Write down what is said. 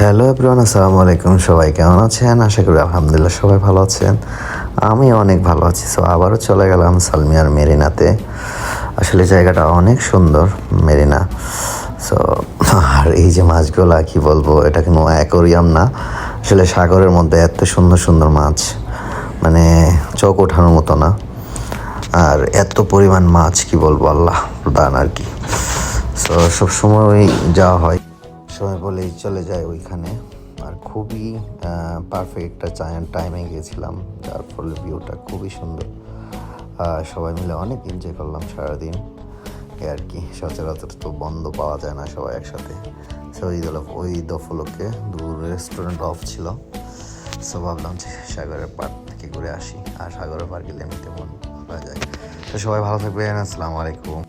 Hello everyone, আসসালামু আলাইকুম। সবাই কেমন আছেন? আশা করি আলহামদুলিল্লাহ সবাই ভালো আছেন। আমি অনেক ভালো আছি। সো আবারও চলে গেলাম সালমিয়ার মেরিনাতে। আসলে জায়গাটা অনেক সুন্দর, মেরিনা। সো আর এই যে মাছগুলা কি বলবো, এটা কোনো অ্যাকোরিয়াম না, আসলে সাগরের মধ্যে এত সুন্দর সুন্দর মাছ, মানে চোখ ওঠানোর মতো না। আর এত পরিমাণ মাছ কি বলবো, আল্লাহ প্রধান আর কি। সো সবসময় যাওয়া হয়, সময় বলেই চলে যায় ওইখানে। আর খুবই পারফেক্ট একটা টাইমে গিয়েছিলাম, যার ফলে ভিউটা খুবই সুন্দর। সবাই মিলে অনেক এনজয় করলাম সারাদিন, এই আর কি। সচরাচর তো বন্ধ পাওয়া যায় না সবাই একসাথে। সো ওই দফলকে দূর রেস্টুরেন্ট অফ ছিল। সো ভাবলাম যে সাগরের পার্ক থেকে ঘুরে আসি, আর সাগরের পার্ক গেলে এমনিতে মন ভালো হয়ে যায়। তো সবাই ভালো থাকবেন, আসসালামু আলাইকুম।